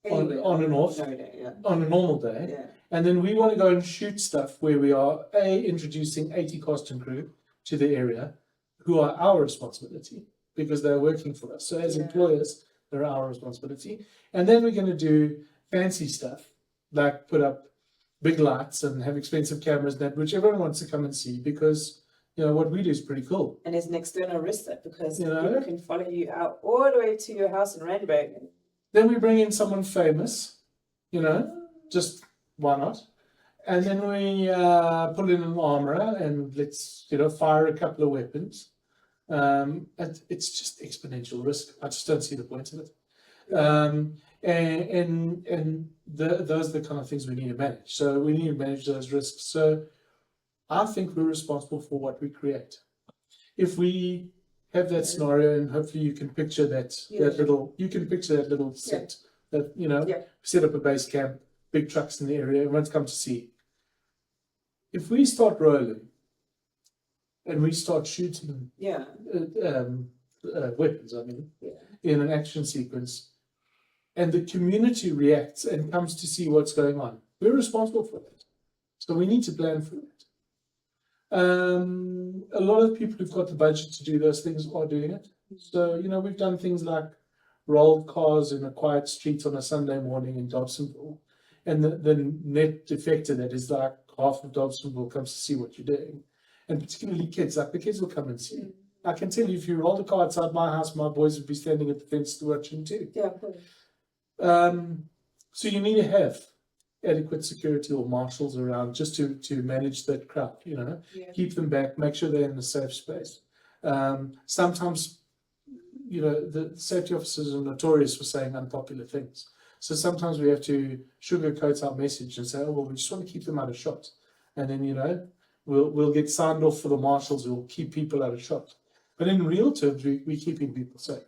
on and off on a normal day. Yeah. And then we want to go and shoot stuff where we are, introducing 80 costume crew to the area who are our responsibility because they're working for us. So as employers, they're our responsibility. And then we're going to do fancy stuff, like put up big lights and have expensive cameras, which everyone wants to come and see because what we do is pretty cool. And there's an external risk there because people can follow you out all the way to your house in Randburg. Then we bring in someone famous, just why not? And then we put in an armourer and let's, fire a couple of weapons. It's just exponential risk. I just don't see the point of it. Those are the kind of things we need to manage. So we need to manage those risks. So I think we're responsible for what we create. If we have that scenario, and hopefully you can picture that little set that set up a base camp, big trucks in the area, everyone's come to see. If we start rolling and we start shooting weapons, in an action sequence, and the community reacts and comes to see what's going on, we're responsible for that. So we need to plan for it. A lot of people who've got the budget to do those things are doing it. So, we've done things like rolled cars in a quiet street on a Sunday morning in Dobsonville. And the net effect of that is like half of Dobsonville comes to see what you're doing. And particularly kids, the kids will come and see. I can tell you, if you rolled a car outside my house, my boys would be standing at the fence watching too. Yeah, of course. So you need to have adequate security or marshals around just to manage that crowd, keep them back, make sure they're in a safe space. Sometimes, the safety officers are notorious for saying unpopular things. So sometimes we have to sugarcoat our message and say, oh, well, we just want to keep them out of shot. And then, we'll get signed off for the marshals. We'll keep people out of shot. But in real terms, we're keeping people safe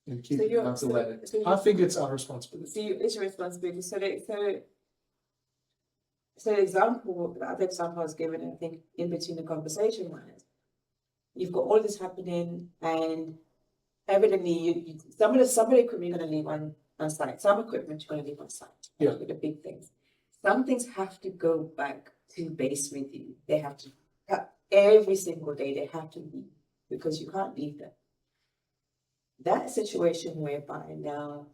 and keeping them out the way. I think it's our responsibility. So it's your responsibility. So the example, the other example I was given, I think, in between the conversation was, you've got all this happening, and evidently some of the equipment you're going to leave on site. Some equipment you're going to leave on site. Yeah. With the big things. Some things have to go back to base with you. They have to, every single day they have to leave, because you can't leave them. That situation whereby now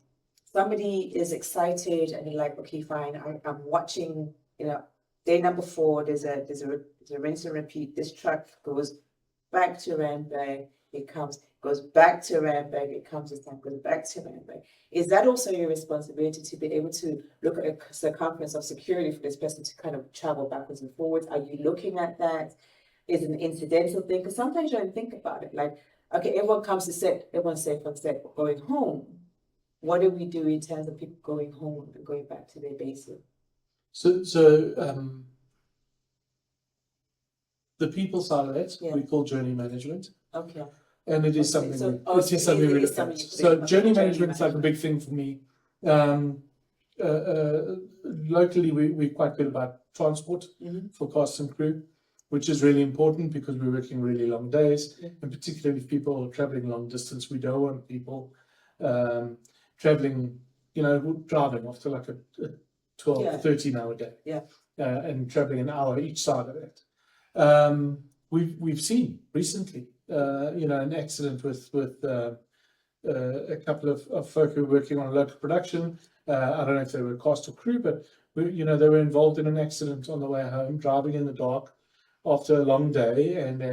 somebody is excited and they're like, okay, fine, I'm watching, day number 4, there's a rinse and repeat. This truck goes back to Randburg, it comes, goes back to Randburg, it comes this time, goes back to Randburg. Is that also your responsibility to be able to look at a circumference of security for this person to kind of travel backwards and forwards? Are you looking at that? Is it an incidental thing? Because sometimes you don't think about it. Like, okay, everyone comes to set, everyone's safe on set, but going home, what do we do in terms of people going home and going back to their bases? So the people side of it, we call journey management. Okay. And it is something we look at. So journey management is like a big thing for me. Locally, we're quite good about transport for cast and crew, which is really important because we're working really long days, and particularly if people are traveling long distance, we don't want people traveling, driving after like a 12, 13 hour day, and traveling an hour each side of it. We've seen recently, an accident with a couple of folk who were working on a local production. I don't know if they were cast or crew, but they were involved in an accident on the way home, driving in the dark after a long day, and I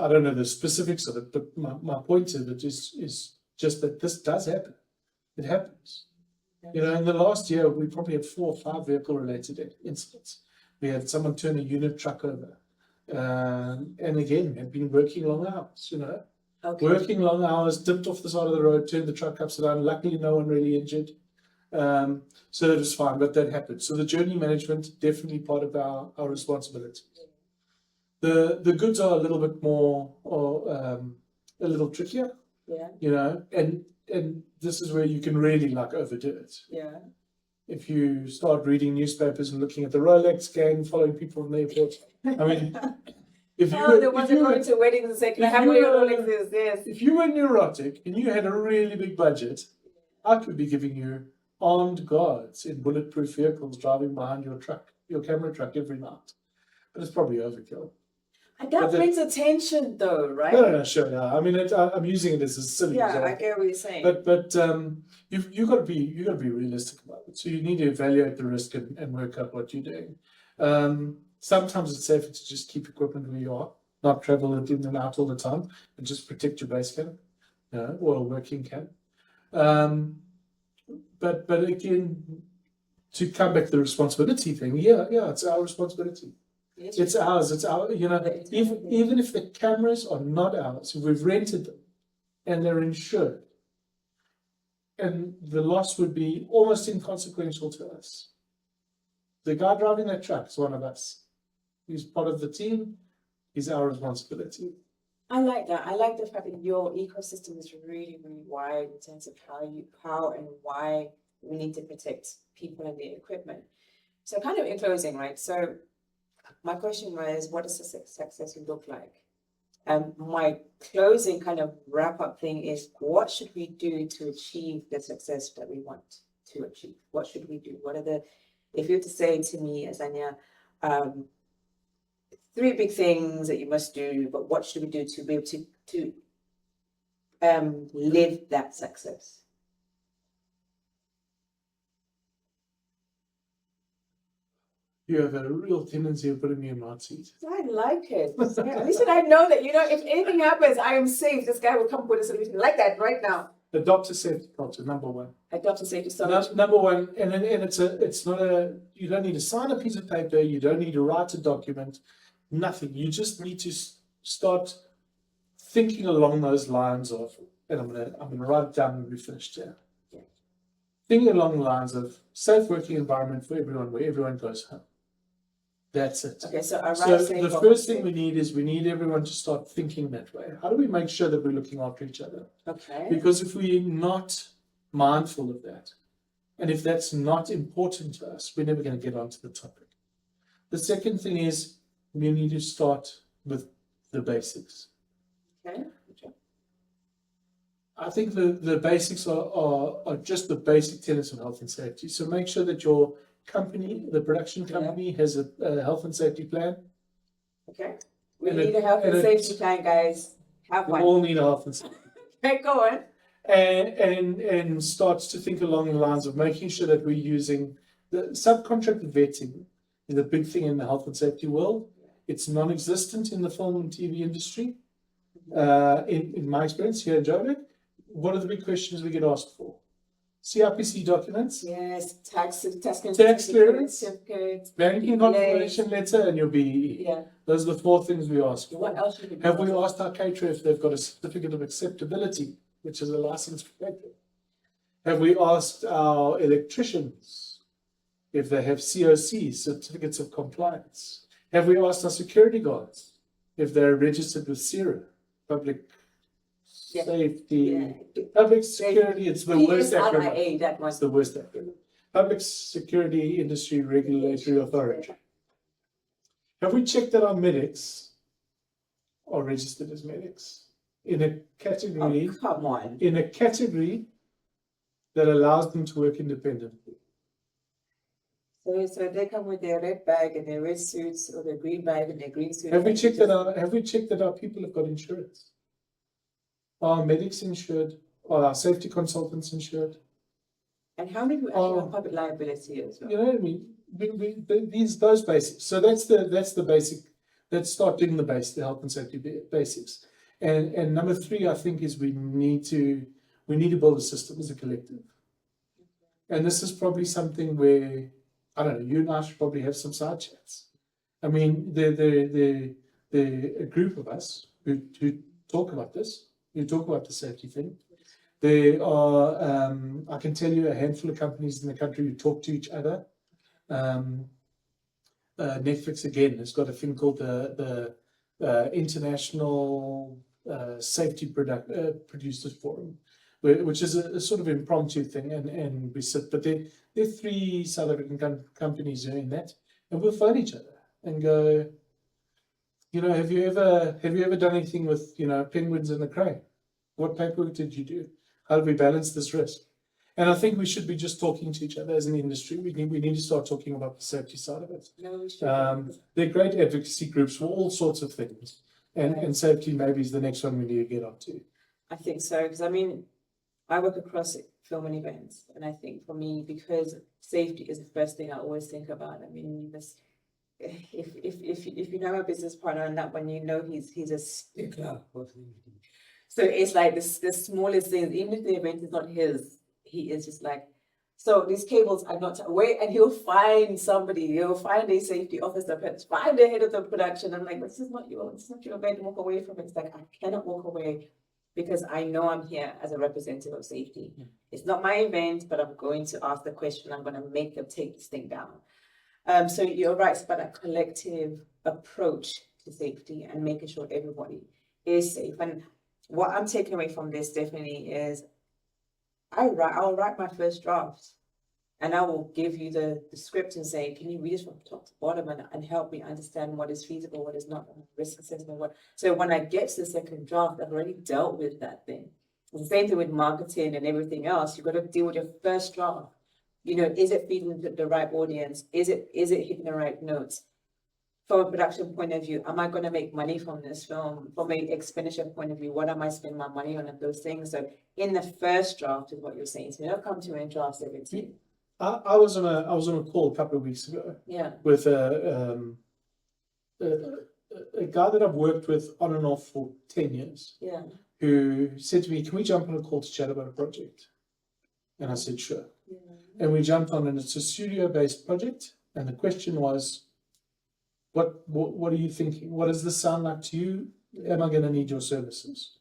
don't know the specifics of it, but my point of it is just that this does happen. It happens. In the last year, we probably had 4 or 5 vehicle-related incidents. We had someone turn a unit truck over, and again, had been working long hours. Working long hours, dipped off the side of the road, turned the truck upside down. Luckily, no one really injured, so that was fine. But that happened. So the journey management definitely part of our responsibility. The goods are a little bit more, or a little trickier. And this is where you can really overdo it. If you start reading newspapers and looking at the Rolex gang following people from the airport, I mean, if you going to weddings and say, "Can I have one of your Rolexes?" Yes. If you were neurotic and you had a really big budget, I could be giving you armed guards in bulletproof vehicles driving behind your truck, your camera truck, every night. But it's probably overkill. And that brings attention, though, right? No, sure. Yeah. I mean, I'm using it as a silly example. I get what you're saying. But you've got to be realistic about it. So you need to evaluate the risk and work out what you're doing. Sometimes it's safer to just keep equipment where you are, not travel it in and out all the time, and just protect your base camp, or a working camp. But again, to come back to the responsibility thing, it's our responsibility. It's ours. It's our. Even if the cameras are not ours, if we've rented them, and they're insured, and the loss would be almost inconsequential to us. The guy driving that truck is one of us. He's part of the team. He's our responsibility. I like that. I like the fact that your ecosystem is really, really wide in terms of how and why we need to protect people and their equipment. So kind of in closing, right? So my question was, what does success look like? My closing kind of wrap up thing is, what should we do to achieve the success that we want to achieve? What should we do? If you were to say to me, as Anya, 3 big things that you must do, but what should we do to be able to live that success? You have a real tendency of putting me in my seat. I like it. At least I know that, if anything happens, I am safe. This guy will come with a solution like that right now. Adopt a safety culture, number 1. Adopt a safety culture. Number 1, and it's not you don't need to sign a piece of paper, you don't need to write a document, nothing. You just need to start thinking along those lines of, and I'm gonna write it down when we finished here. Thinking along the lines of safe working environment for everyone, where everyone goes home. That's it. Okay, so arrive So safe. the first thing we need is we need everyone to start thinking that way. How do we make sure that we're looking after each other? Okay. Because if we're not mindful of that, and if that's not important to us, we're never going to get onto the topic. The second thing is we need to start with the basics. Okay. I think the basics are just the basic tenets of health and safety. So make sure that your company, the production company, has a health and safety plan. Okay. We And need a health and safety plan, guys. Have We one. all need a health and safety. Okay, go on. And starts to think along the lines of making sure that we're using the subcontracted vetting is a big thing in the health and safety world. It's non-existent in the film and TV industry. In my experience here in Joburg, what are the big questions we get asked for? CRPC documents, Yes, tax clearance, certificate. banking confirmation letter, and your BEE. Yeah. Those are the 4 things we ask for. What else should we do? Have we asked our caterer if they've got a certificate of acceptability, which is a license for catering? Have we asked our electricians if they have COC, certificates of compliance? Have we asked our security guards if they're registered with CERA, public safety, public security? It's the worst acronym. That was It's the worst acronym. Public Security Industry Regulatory Authority. Have we checked that our medics are registered as medics in a category? Oh, come on. In a category that allows them to work independently. So they come with their red bag and their red suits, or their green bag and their green suit. Have we checked that our people have got insurance? Are our medics insured? Are our safety consultants insured? And how many actually have public liability as well? You know what I mean? Those basics. So that's the basic. Let's start doing the health and safety basics. And number 3, I think, is we need to build a system as a collective. And this is probably something where, I don't know, you and I should probably have some side chats. I mean, a group of us who talk about this, who talk about the safety thing. There are, I can tell you, a handful of companies in the country who talk to each other. Netflix, again, has got a thing called the International Safety Producers Forum, which is a sort of impromptu thing, and we sit, but there are 3 South African companies who are in that, and we'll phone each other and go, you know, have you ever done anything with, you know, penguins in a crane? What paperwork did you do? How do we balance this risk? And I think we should be just talking to each other as an industry. We need to start talking about the safety side of it. No, we should. There are great advocacy groups for all sorts of things, and safety maybe is the next one we need to get onto. I think so, because I mean, I work across film and events, and I think for me, because safety is the first thing I always think about. I mean, if you know my business partner and that one, you know he's a stickler. So it's like the smallest things, even if the event is not his, he is just like, so these cables are not away, and he'll find somebody, he'll find a safety officer, find the head of the production. I'm like, this is not your event, walk away from it. It's like, I cannot walk away because I know I'm here as a representative of safety. It's not my event, but I'm going to ask the question, I'm going to make them take this thing down. So you're right, it's about a collective approach to safety and making sure everybody is safe. And what I'm taking away from this definitely is I'll write my first draft, and I will give you the script and say, can you read it from top to bottom and help me understand what is feasible, what is not, risk assessment, what. So when I get to the second draft, I've already dealt with that thing. The same thing with marketing and everything else. You've got to deal with your first draft. You know, is it feeding the right audience? Is it hitting the right notes? From a production point of view, am I going to make money from this film? From an expenditure point of view, what am I spending my money on and those things? So in the first draft is what you're saying. So don't come to me in draft 17. I was on a call a couple of weeks ago. Yeah. With a guy that I've worked with on and off for 10 years. Yeah. Who said to me, can we jump on a call to chat about a project? And I said, sure. Yeah. And we jumped on, and it's a studio-based project. And the question was, what are you thinking? What does this sound like to you? Am I going to need your services?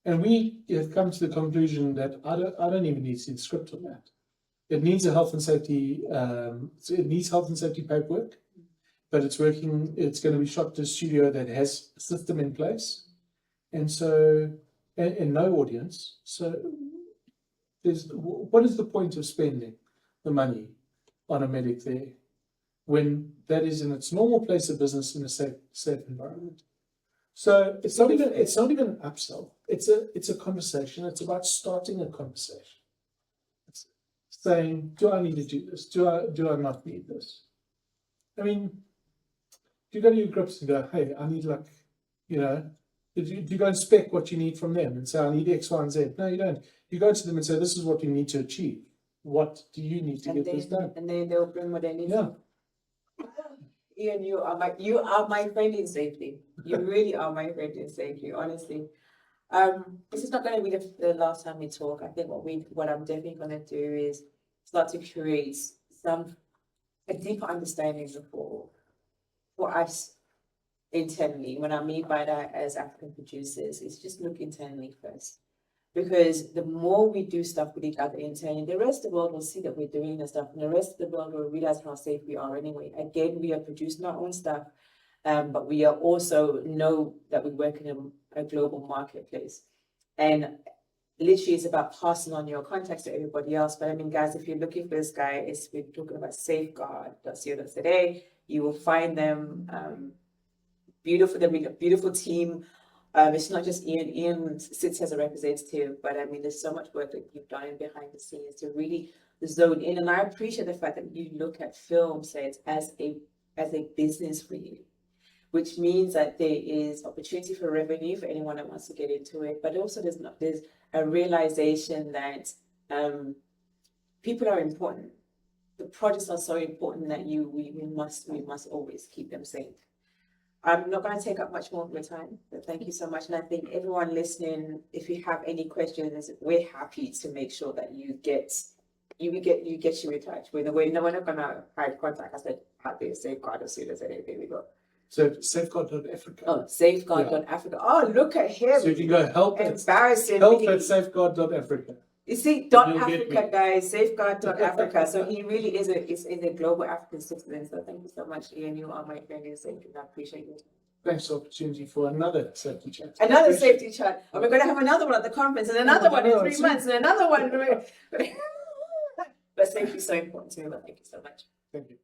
And we have come to the conclusion that I don't even need to see the script on that. It needs a health and safety. It needs health and safety paperwork, but it's working. It's going to be shot to a studio that has a system in place, and so and no audience. So what is the point of spending the money on a medic there when that is in its normal place of business in a safe environment? So it's not even an upsell. It's a conversation. It's about starting a conversation. It's saying, do I need to do this? Do I not need this? I mean, do you go to your groups and go, hey, I need do you go and spec what you need from them and say, I need X, Y, and Z? No, you don't. You go to them and say, this is what you need to achieve. What do you need to get this done? And then they'll bring what they need. Yeah. Iain, you are my friend in safety. You really are my friend in safety, honestly. This is not going to be the last time we talk. I think what I'm definitely going to do is start to create a deeper understanding for us internally. When I mean by that as African producers, it's just look internally first. Because the more we do stuff with each other internally, the rest of the world will see that we're doing the stuff, and the rest of the world will realize how safe we are anyway. Again, we are producing our own stuff, but we are also know that we work in a global marketplace. And literally, it's about passing on your contacts to everybody else. But I mean, guys, if you're looking for this guy, we're talking about safeguard.co.za. You will find them beautiful. They're a beautiful team. It's not just Iain. Iain sits as a representative, but I mean, there's so much work that you've done behind the scenes to really zone in. And I appreciate the fact that you look at film sets as a business for you, which means that there is opportunity for revenue for anyone that wants to get into it. But also, there's a realization that people are important. The projects are so important that we must always keep them safe. I'm not going to take up much more of your time, but thank you so much. And I think everyone listening, if you have any questions, we're happy to make sure that you get you in touch. We're not going to hide contact. I said, happy safeguard as soon as anything we got. So safeguard.africa. Oh, safeguard.africa. Oh, look at him. So you can go help at safeguard.africa. You see, .africa, guys, safeguard.africa. So he really is a global African citizen. So thank you so much, Iain. You are my friend in safety. I appreciate you. Thanks for the opportunity for another safety chat. Another safety chat. And we're going to have another one at the conference, and another one in 3 months, and another one. But safety is so important to me. But thank you so much. Thank you.